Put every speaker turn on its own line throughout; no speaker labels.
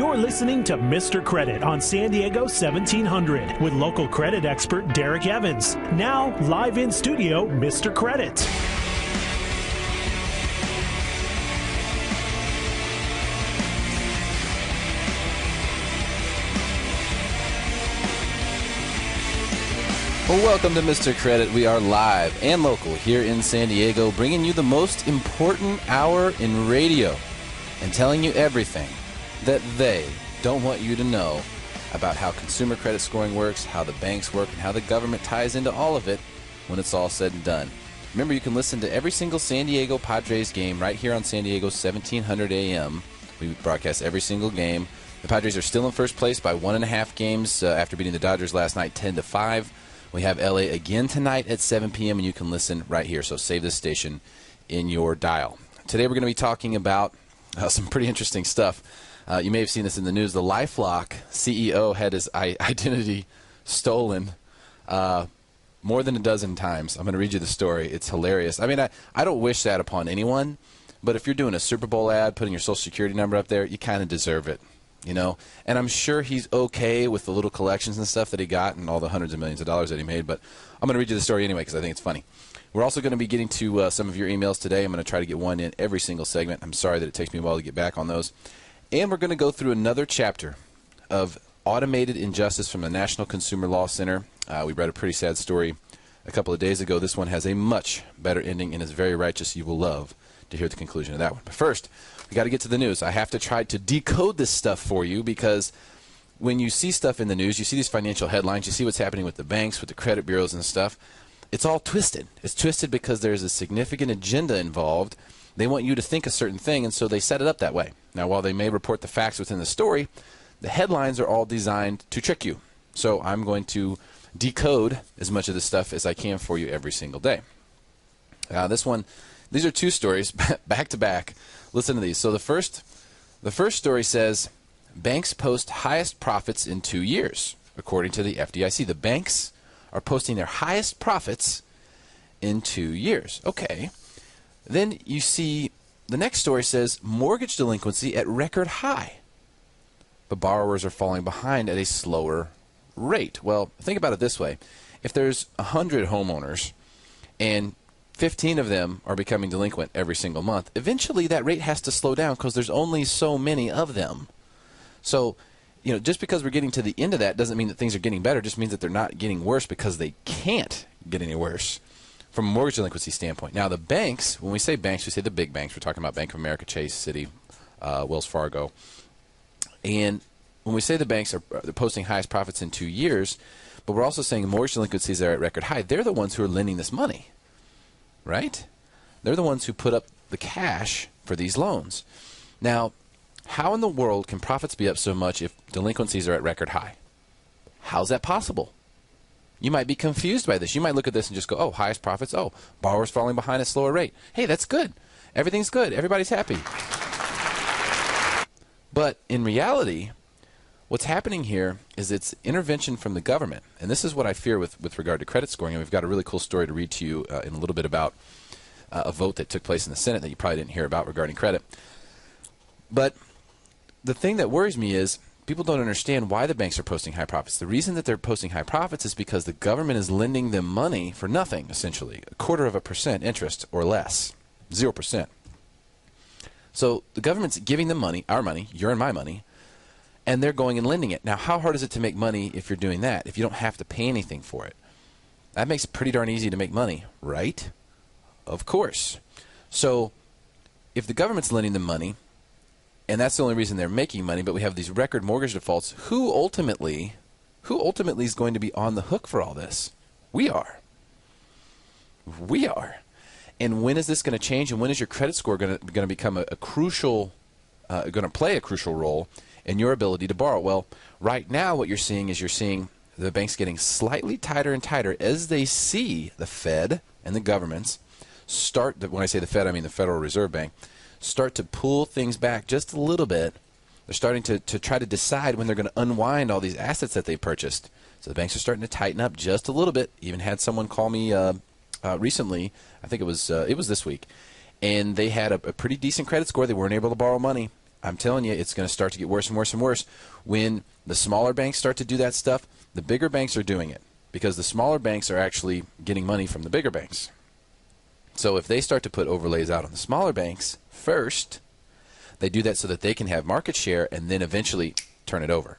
You're listening to Mr. Credit on San Diego 1700 with local credit expert Derek Evans. Now, live in studio, Mr. Credit.
Well, welcome to Mr. Credit. We are live and local here in San Diego, bringing you the most important hour in radio and telling you everything that they don't want you to know about how consumer credit scoring works, how the banks work, and how the government ties into all of it when it's all said and done. Remember, you can listen to every single San Diego Padres game right here on San Diego 1700 AM. We broadcast every single game. The Padres are still in first place by 1.5 games after beating the Dodgers last night 10-5. We have LA again tonight at 7 p.m., and you can listen right here. So save this station in your dial. Today we're going to be talking about some pretty interesting stuff. You may have seen this in the news. The LifeLock CEO had his identity stolen more than a dozen times. I'm going to read you the story. It's hilarious. I mean, I don't wish that upon anyone, but if you're doing a Super Bowl ad, putting your Social Security number up there, you kind of deserve it. You know, and I'm sure he's okay with the little collections and stuff that he got and all the hundreds of millions of dollars that he made, but I'm going to read you the story anyway because I think it's funny. We're also going to be getting to some of your emails today. I'm going to try to get one in every single segment. I'm sorry that it takes me a while to get back on those. And we're going to go through another chapter of automated injustice from the National Consumer Law Center. We read a pretty sad story a couple of days ago. This one has a much better ending and is very righteous. You will love to hear the conclusion of that one. But first, we got to get to the news. I have to try to decode this stuff for you because when you see stuff in the news, you see these financial headlines, you see what's happening with the banks, with the credit bureaus and stuff. It's all twisted. It's twisted because there's a significant agenda involved. They want you to think a certain thing, and so they set it up that way. Now, while they may report the facts within the story, the headlines are all designed to trick you. So I'm going to decode as much of this stuff as I can for you every single day. These are two stories back to back. Listen to these. So the first story says banks post highest profits in 2 years, according to the FDIC. The banks are posting their highest profits in 2 years. Okay. Then you see the next story says mortgage delinquency at record high, but borrowers are falling behind at a slower rate. Well, think about it this way. If there's 100 homeowners and 15 of them are becoming delinquent every single month, eventually that rate has to slow down because there's only so many of them. So, you know, just because we're getting to the end of that doesn't mean that things are getting better. It just means that they're not getting worse because they can't get any worse from a mortgage delinquency standpoint. Now, the banks, when we say banks, we say the big banks. We're talking about Bank of America, Chase, Citi, Wells Fargo. And when we say the banks are posting highest profits in 2 years, but we're also saying mortgage delinquencies are at record high, they're the ones who are lending this money. Right? They're the ones who put up the cash for these loans. Now, how in the world can profits be up so much if delinquencies are at record high? How's that possible? You might be confused by this. You might look at this and just go, oh, highest profits, oh, borrowers falling behind at a slower rate. Hey, that's good. Everything's good. Everybody's happy. But in reality, what's happening here is it's intervention from the government. And this is what I fear with regard to credit scoring. And we've got a really cool story to read to you in a little bit about a vote that took place in the Senate that you probably didn't hear about regarding credit. But the thing that worries me is people don't understand why the banks are posting high profits. The reason that they're posting high profits is because the government is lending them money for nothing, essentially, 0.25% interest or less, 0%. So the government's giving them money, our money, your and my money, and they're going and lending it. Now, how hard is it to make money if you're doing that, if you don't have to pay anything for it? That makes it pretty darn easy to make money, right? Of course. So if the government's lending them money, and that's the only reason they're making money, but we have these record mortgage defaults, who ultimately is going to be on the hook for all this? We are. We are. And when is this going to change, and when is your credit score going to become a crucial, going to play a crucial role in your ability to borrow? Well, right now what you're seeing is the banks getting slightly tighter and tighter as they see the Fed and the governments when I say the Fed, I mean the Federal Reserve Bank, start to pull things back just a little bit. They're starting to try to decide when they're going to unwind all these assets that they purchased. So the banks are starting to tighten up just a little bit. Even had someone call me recently, I think it was this week, and they had a pretty decent credit score. They weren't able to borrow money, I'm telling you, it's going to start to get worse and worse and worse. When the smaller banks start to do that stuff, the bigger banks are doing it because the smaller banks are actually getting money from the bigger banks. So if they start to put overlays out on the smaller banks first, they do that so that they can have market share and then eventually turn it over.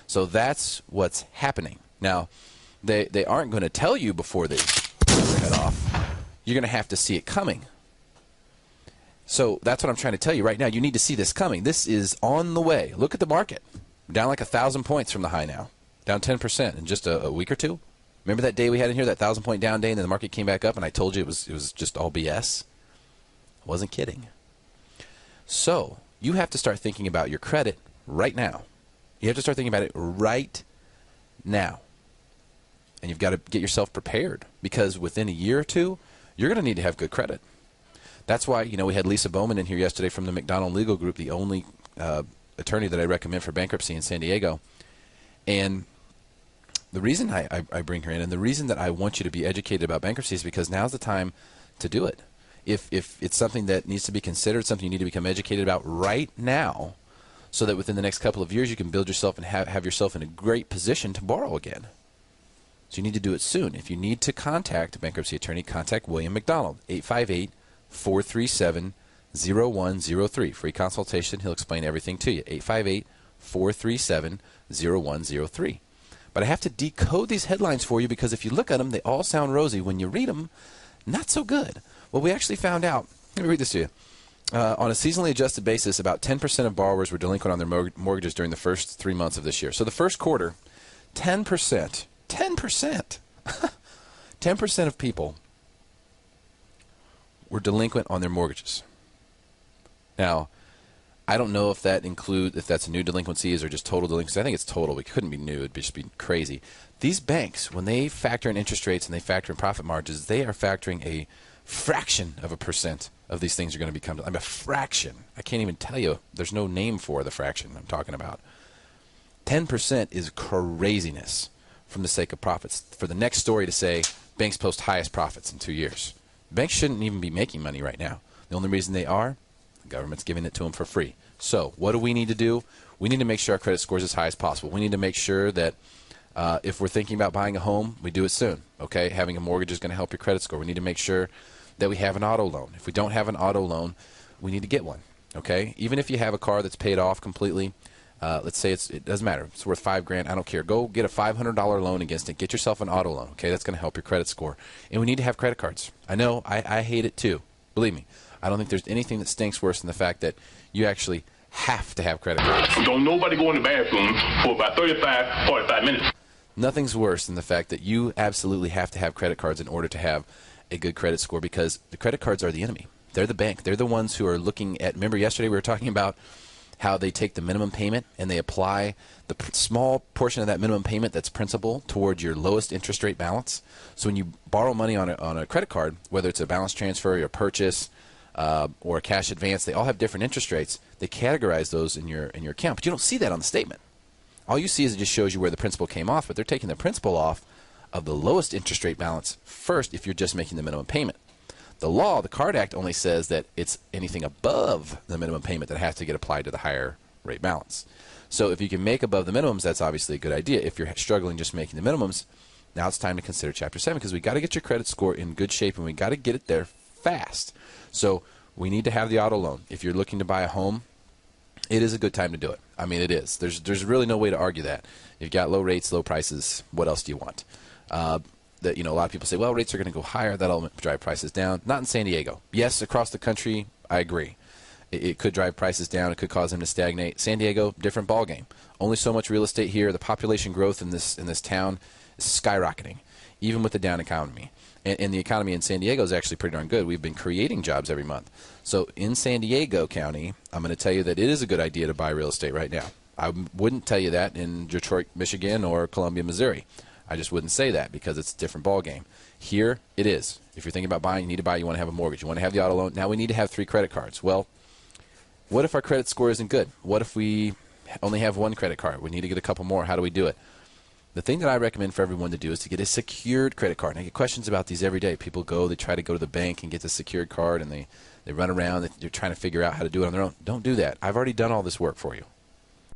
So that's what's happening. Now, they aren't going to tell you before they cut their head off. You're going to have to see it coming. So that's what I'm trying to tell you right now. You need to see this coming. This is on the way. Look at the market. Down like 1,000 points from the high now. Down 10% in just a week or two. Remember that day we had in here, that 1,000-point down day, and then the market came back up, and I told you it was just all BS? I wasn't kidding. So you have to start thinking about your credit right now. You have to start thinking about it right now. And you've got to get yourself prepared because within a year or two, you're going to need to have good credit. That's why, we had Lisa Bowman in here yesterday from the McDonald Legal Group, the only attorney that I recommend for bankruptcy in San Diego. And the reason I bring her in and the reason that I want you to be educated about bankruptcy is because now's the time to do it. If it's something that needs to be considered, something you need to become educated about right now so that within the next couple of years you can build yourself and have yourself in a great position to borrow again. So you need to do it soon. If you need to contact a bankruptcy attorney, contact William McDonald, 858-437-0103. Free consultation. He'll explain everything to you. 858-437-0103. But I have to decode these headlines for you because if you look at them, they all sound rosy. When you read them, not so good. Well, we actually found out. Let me read this to you. On a seasonally adjusted basis, about 10% of borrowers were delinquent on their mortgages during the first 3 months of this year. So the first quarter, 10%. 10%. 10% of people were delinquent on their mortgages. Now, I don't know if that's new delinquencies or just total delinquencies. I think it's total. It couldn't be new. It'd just be crazy. These banks, when they factor in interest rates and they factor in profit margins, they are factoring a fraction of a percent of these things are going to become. A fraction. I can't even tell you. There's no name for the fraction I'm talking about. 10% is craziness from the sake of profits. For the next story to say banks post highest profits in 2 years. Banks shouldn't even be making money right now. The only reason they are, the government's giving it to them for free. So what do we need to do? We need to make sure our credit score is as high as possible. We need to make sure that if we're thinking about buying a home, we do it soon. Okay, having a mortgage is going to help your credit score. We need to make sure that we have an auto loan. If we don't have an auto loan, we need to get one. Okay, even if you have a car that's paid off completely, let's say it doesn't matter. It's worth $5,000. I don't care. Go get a $500 loan against it. Get yourself an auto loan. Okay, that's going to help your credit score. And we need to have credit cards. I know. I hate it too. Believe me. I don't think there's anything that stinks worse than the fact that you actually have to have credit cards.
Don't nobody go in the bathroom for about 35, 45 minutes.
Nothing's worse than the fact that you absolutely have to have credit cards in order to have a good credit score because the credit cards are the enemy. They're the bank. They're the ones who are looking at, remember yesterday we were talking about how they take the minimum payment and they apply the small portion of that minimum payment that's principal towards your lowest interest rate balance. So when you borrow money on a credit card, whether it's a balance transfer or a purchase or a cash advance, they all have different interest rates. They categorize those in your account, but you don't see that on the statement. All you see is it just shows you where the principal came off, but they're taking the principal off of the lowest interest rate balance first if you're just making the minimum payment. The law, the Card Act, only says that it's anything above the minimum payment that has to get applied to the higher rate balance. So if you can make above the minimums, that's obviously a good idea. If you're struggling just making the minimums, now it's time to consider Chapter 7 because we got to get your credit score in good shape and we got to get it there fast. So we need to have the auto loan. If you're looking to buy a home, it is a good time to do it. I mean, it is. There's really no way to argue that. You've got low rates, low prices. What else do you want? A lot of people say, well, rates are going to go higher. That'll drive prices down. Not in San Diego. Yes, across the country, I agree. It could drive prices down. It could cause them to stagnate. San Diego, different ballgame. Only so much real estate here. The population growth in this town is skyrocketing, even with the down economy. And the economy in San Diego is actually pretty darn good. We've been creating jobs every month. So in San Diego County, I'm going to tell you that it is a good idea to buy real estate right now. I wouldn't tell you that in Detroit, Michigan, or Columbia, Missouri. I just wouldn't say that because it's a different ballgame. Here, it is. If you're thinking about buying, you need to buy, you want to have a mortgage, you want to have the auto loan. Now we need to have 3 credit cards. Well, what if our credit score isn't good? What if we only have 1 credit card? We need to get a couple more. How do we do it? The thing that I recommend for everyone to do is to get a secured credit card. And I get questions about these every day. People they try to go to the bank and get the secured card, and they run around. They're trying to figure out how to do it on their own. Don't do that. I've already done all this work for you.